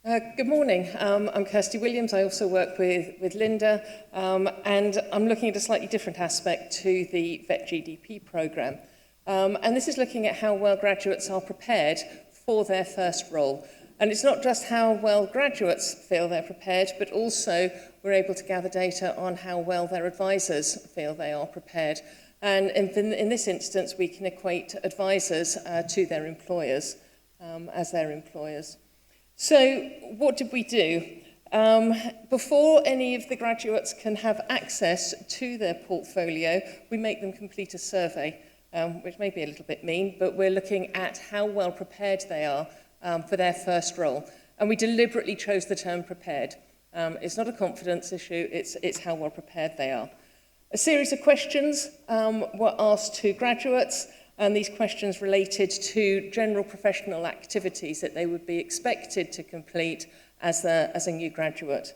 Good morning. I'm Kirsty Williams. I also work with Linda, and I'm looking at a slightly different aspect to the VetGDP programme. And this is looking at how well graduates are prepared for their first role. And it's not just how well graduates feel they're prepared, but also we're able to gather data on how well their advisors feel they are prepared. And in this instance, we can equate advisors to their employers as their employers. So what did we do? Before any of the graduates can have access to their portfolio, we make them complete a survey, which may be a little bit mean, but we're looking at how well prepared they are for their first role. And we deliberately chose the term prepared. It's not a confidence issue, it's how well prepared they are. A series of questions were asked to graduates, and these questions related to general professional activities that they would be expected to complete as a new graduate.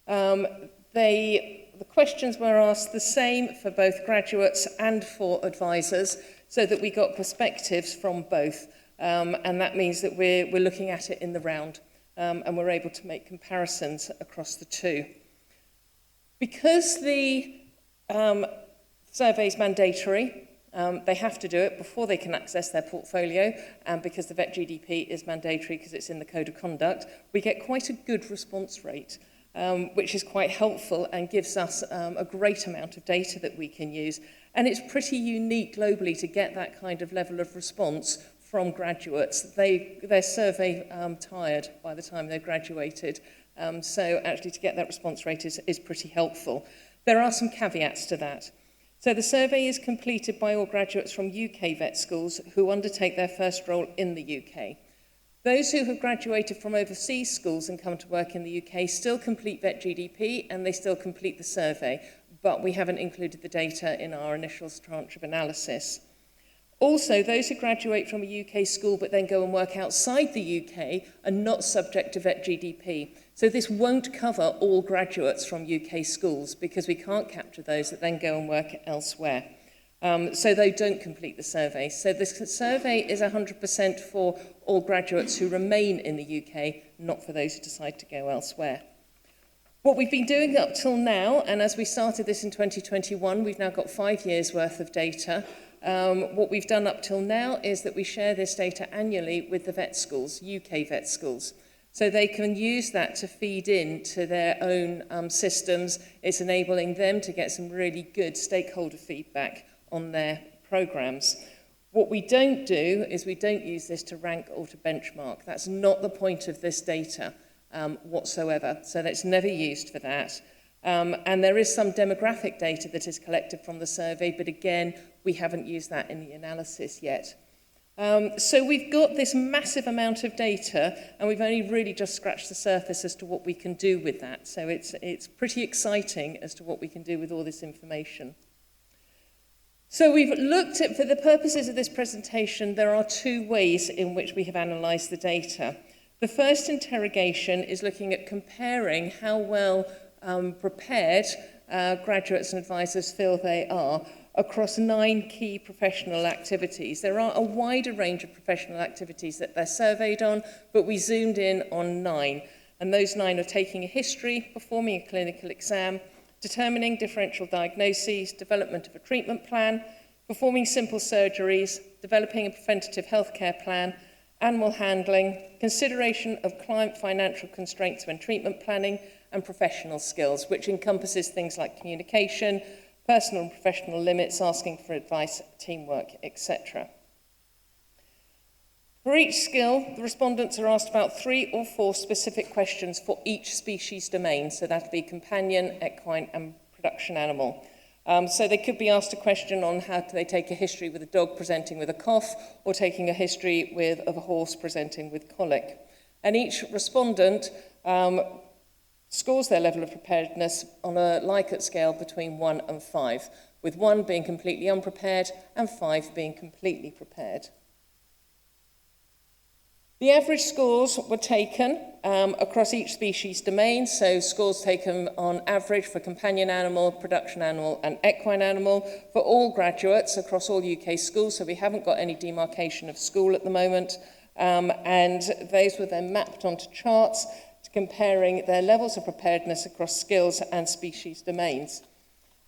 The questions were asked the same for both graduates and for advisors, so that we got perspectives from both. And that means that we're looking at it in the round, and we're able to make comparisons across the two. Because the survey is mandatory, they have to do it before they can access their portfolio, and because the VetGDP is mandatory because it's in the Code of Conduct, we get quite a good response rate, which is quite helpful and gives us a great amount of data that we can use. And it's pretty unique globally to get that kind of level of response from graduates. They're survey tired by the time they've graduated, so actually to get that response rate is pretty helpful. There are some caveats to that. So the survey is completed by all graduates from UK vet schools who undertake their first role in the UK. Those who have graduated from overseas schools and come to work in the UK still complete VetGDP and they still complete the survey, but we haven't included the data in our initial tranche of analysis. Also, those who graduate from a UK school but then go and work outside the UK are not subject to VetGDP. So this won't cover all graduates from UK schools because we can't capture those that then go and work elsewhere. So they don't complete the survey. So this survey is 100% for all graduates who remain in the UK, not for those who decide to go elsewhere. What we've been doing up till now, and as we started this in 2021, we've now got 5 years worth of data. What we've done up till now is that we share this data annually with the vet schools, UK vet schools. So they can use that to feed into their own systems. It's enabling them to get some really good stakeholder feedback on their programs. What we don't do is we don't use this to rank or to benchmark. That's not the point of this data whatsoever. So that's never used for that. And there is some demographic data that is collected from the survey, but again, we haven't used that in the analysis yet. So we've got this massive amount of data, and we've only really just scratched the surface as to what we can do with that. So it's pretty exciting as to what we can do with all this information. So we've looked at, for the purposes of this presentation, there are 2 ways in which we have analysed the data. The first interrogation is looking at comparing how well prepared graduates and advisors feel they are across 9 key professional activities. There are a wider range of professional activities that they're surveyed on, but we zoomed in on 9. And those 9 are taking a history, performing a clinical exam, determining differential diagnoses, development of a treatment plan, performing simple surgeries, developing a preventative healthcare plan, animal handling, consideration of client financial constraints when treatment planning, and professional skills, which encompasses things like communication, personal and professional limits, asking for advice, teamwork, etc. For each skill, the respondents are asked about 3 or 4 specific questions for each species domain, so that would be companion, equine, and production animal. So they could be asked a question on how do they take a history with a dog presenting with a cough, or taking a history of a horse presenting with colic. And each respondent scores their level of preparedness on a Likert scale between 1 and 5, with 1 being completely unprepared and 5 being completely prepared. The average scores were taken across each species domain, so scores taken on average for companion animal, production animal and equine animal for all graduates across all UK schools, so we haven't got any demarcation of school at the moment, and those were then mapped onto charts comparing their levels of preparedness across skills and species domains.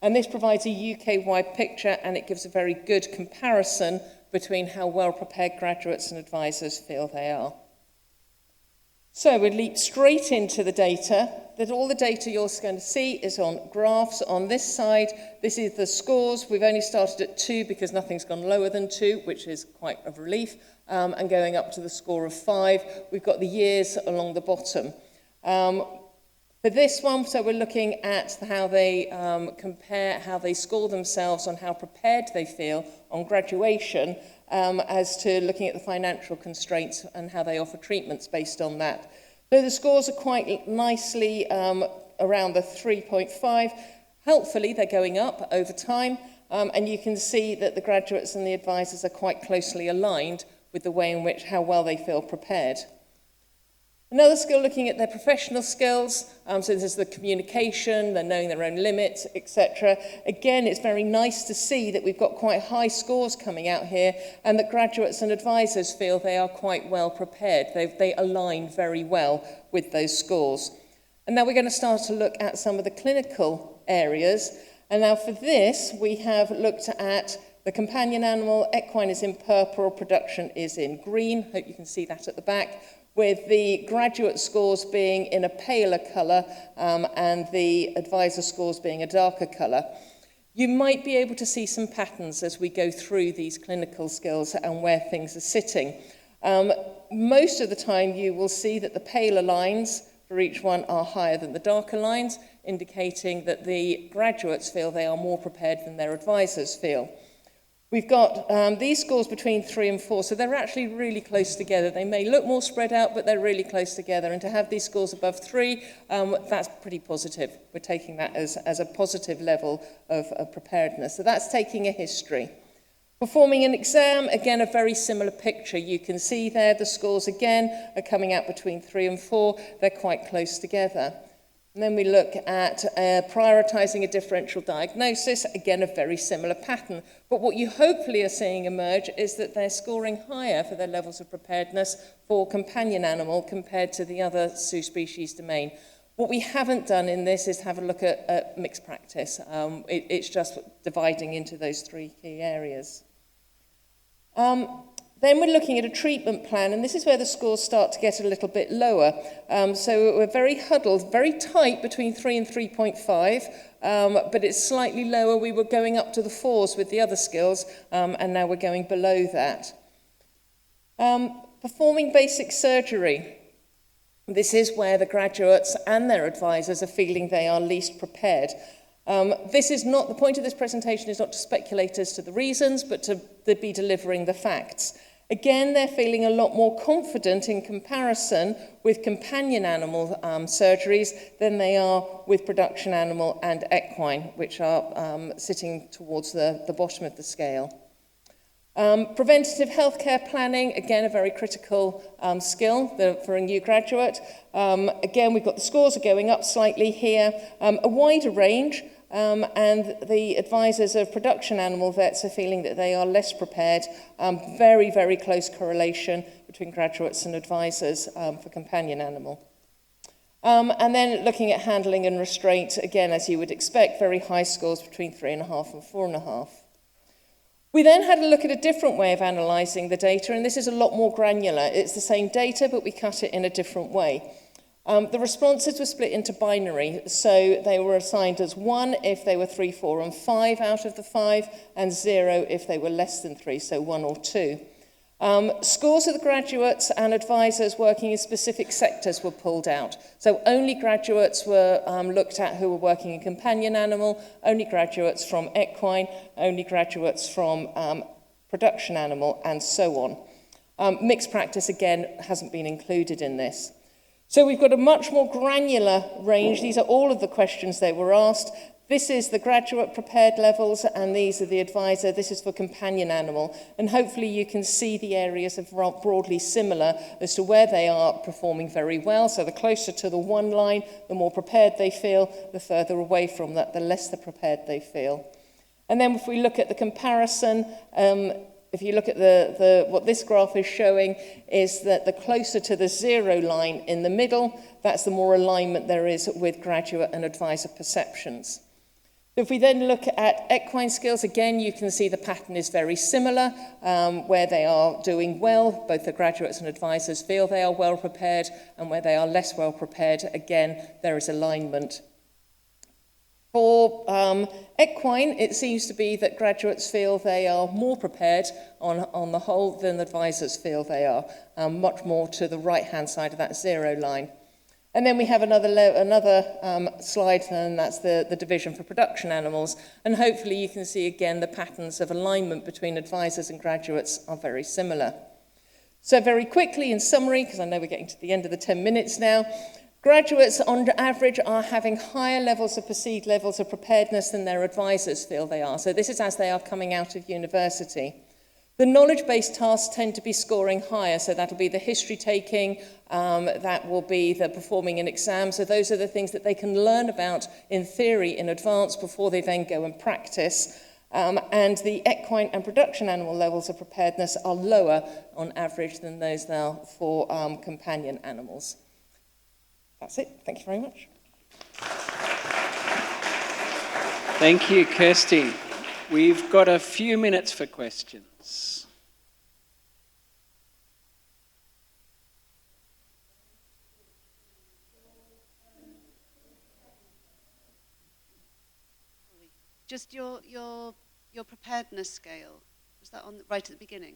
And this provides a UK-wide picture, and it gives a very good comparison between how well prepared graduates and advisors feel they are. So we'll leap straight into the data. That all the data you're going to see is on graphs. On this side, this is the scores. We've only started at 2 because nothing's gone lower than 2, which is quite a relief. And going up to the score of 5, we've got the years along the bottom. For this one, so we're looking at how they compare, how they score themselves on how prepared they feel on graduation, as to looking at the financial constraints and how they offer treatments based on that. So the scores are quite nicely around the 3.5. Helpfully, they're going up over time, and you can see that the graduates and the advisors are quite closely aligned with the way in which how well they feel prepared. Another skill looking at their professional skills, so this is the communication, they're knowing their own limits, etc. Again, it's very nice to see that we've got quite high scores coming out here, and that graduates and advisors feel they are quite well prepared. They align very well with those scores. And now we're going to start to look at some of the clinical areas. And now for this, we have looked at the companion animal. Equine is in purple, production is in green. Hope you can see that at the back, with the graduate scores being in a paler colour and the advisor scores being a darker colour. You might be able to see some patterns as we go through these clinical skills and where things are sitting. Most of the time you will see that the paler lines for each one are higher than the darker lines, indicating that the graduates feel they are more prepared than their advisors feel. We've got these scores between 3 and 4, so they're actually really close together. They may look more spread out, but they're really close together. And to have these scores above 3, that's pretty positive. We're taking that as a positive level of preparedness. So that's taking a history. Performing an exam, again, a very similar picture. You can see there the scores, again, are coming out between 3 and 4. They're quite close together. And then we look at prioritising a differential diagnosis, again, a very similar pattern. But what you hopefully are seeing emerge is that they're scoring higher for their levels of preparedness for companion animal compared to the other species domain. What we haven't done in this is have a look at mixed practice. It's just dividing into those 3 key areas. Then we're looking at a treatment plan, and this is where the scores start to get a little bit lower. So we're very huddled, very tight between 3 and 3.5, but it's slightly lower. We were going up to the 4s with the other skills, and now we're going below that. Performing basic surgery. This is where the graduates and their advisors are feeling they are least prepared. This is not, the point of this presentation is not to speculate as to the reasons, but to be delivering the facts. Again, they're feeling a lot more confident in comparison with companion animal surgeries than they are with production animal and equine, which are sitting towards the bottom of the scale. Preventative healthcare planning, again, a very critical skill for a new graduate. Again, we've got the scores are going up slightly here, a wider range. And the advisors of production animal vets are feeling that they are less prepared. Very, very close correlation between graduates and advisors for companion animal. And then looking at handling and restraint, again, as you would expect, very high scores between 3.5 and 4.5. We then had a look at a different way of analysing the data, and this is a lot more granular. It's the same data, but we cut it in a different way. The responses were split into binary, so they were assigned as 1 if they were 3, 4, and 5 out of the 5, and 0 if they were less than 3, so 1 or 2. Scores of the graduates and advisors working in specific sectors were pulled out. So only graduates were looked at who were working in companion animal, only graduates from equine, only graduates from production animal, and so on. Mixed practice, again, hasn't been included in this. So we've got a much more granular range. These are all of the questions they were asked. This is the graduate prepared levels, and these are the advisor. This is for companion animal. And hopefully you can see the areas are broadly similar as to where they are performing very well. So the closer to the 1 line, the more prepared they feel. The further away from that, the less prepared they feel. And then if we look at the comparison, if you look at what this graph is showing is that the closer to the 0 line in the middle, that's the more alignment there is with graduate and advisor perceptions. If we then look at equine skills, again, you can see the pattern is very similar, where they are doing well, both the graduates and advisors feel they are well prepared, and where they are less well prepared, again, there is alignment. For equine, it seems to be that graduates feel they are more prepared on the whole than advisors feel they are, much more to the right-hand side of that 0 line. And then we have another slide, and that's the division for production animals. And hopefully you can see again the patterns of alignment between advisors and graduates are very similar. So very quickly, in summary, because I know we're getting to the end of the 10 minutes now, graduates on average are having higher levels of perceived levels of preparedness than their advisors feel they are. So this is as they are coming out of university. The knowledge-based tasks tend to be scoring higher, so that'll be the history taking, that will be the performing an exam. So those are the things that they can learn about in theory in advance before they then go and practice. And the equine and production animal levels of preparedness are lower on average than those now for companion animals. That's it. Thank you very much. Thank you, Kirsty. We've got a few minutes for questions. Just your preparedness scale, was that on right at the beginning?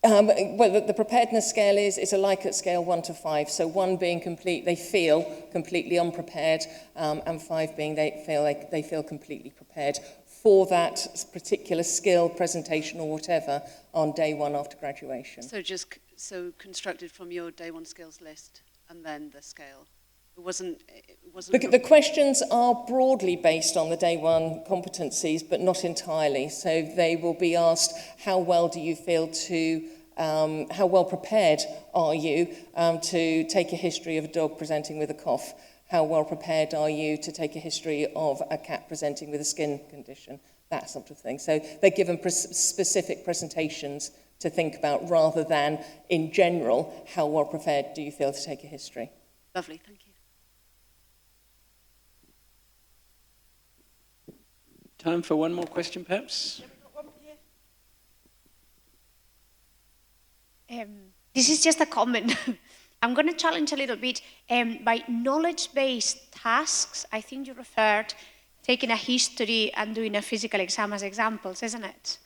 Well, the preparedness scale is a Likert scale 1 to 5. So 1 being they feel completely unprepared, and 5 being they feel completely prepared for that particular skill, presentation, or whatever on day 1 after graduation. So constructed from your day 1 skills list and then the scale. It wasn't. The questions are broadly based on the day 1 competencies, but not entirely. So they will be asked, how well do you feel to, how well prepared are you to take a history of a dog presenting with a cough? How well prepared are you to take a history of a cat presenting with a skin condition? That sort of thing. So they're given specific presentations to think about rather than, in general, how well prepared do you feel to take a history? Lovely, thank you. Time for one more question, perhaps? This is just a comment. I'm going to challenge a little bit. By knowledge-based tasks, I think you referred taking a history and doing a physical exam as examples, isn't it?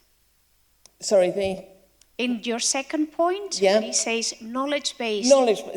Sorry, in your second point, yeah. It says knowledge-based.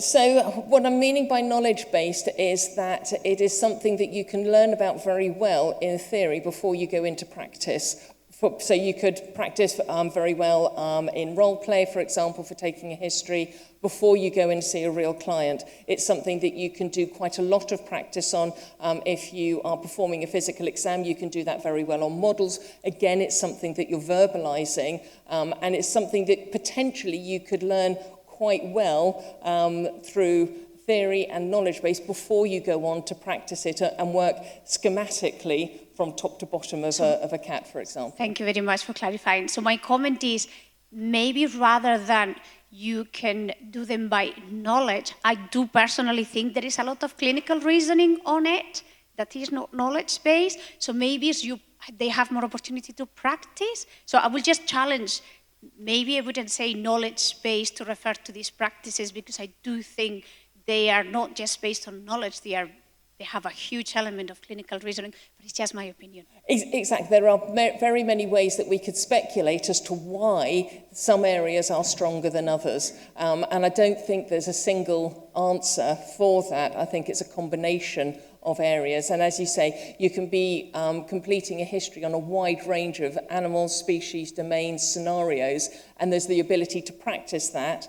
So what I'm meaning by knowledge-based is that it is something that you can learn about very well in theory before you go into practice. So you could practice very well in role play, for example, for taking a history before you go and see a real client. It's something that you can do quite a lot of practice on. If you are performing a physical exam, you can do that very well on models. Again, it's something that you're verbalizing, and it's something that potentially you could learn quite well through theory and knowledge base before you go on to practice it and work schematically from top to bottom of a cat, for example. Thank you very much for clarifying. So my comment is, maybe rather than you can do them by knowledge, I do personally think there is a lot of clinical reasoning on it that is not knowledge-based. So maybe they have more opportunity to practice. So I will just challenge, maybe I wouldn't say knowledge-based to refer to these practices, because I do think they are not just based on knowledge, they have a huge element of clinical reasoning, but it's just my opinion. Exactly. There are very many ways that we could speculate as to why some areas are stronger than others. And I don't think there's a single answer for that. I think it's a combination of areas. And as you say, you can be completing a history on a wide range of animals, species, domains, scenarios, and there's the ability to practice that.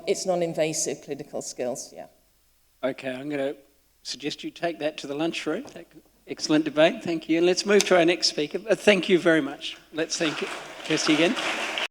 It's non-invasive clinical skills, yeah. Okay, I'm going to suggest you take that to the lunchroom. Excellent debate, thank you. And let's move to our next speaker. Thank you very much. Let's thank Kirsty again.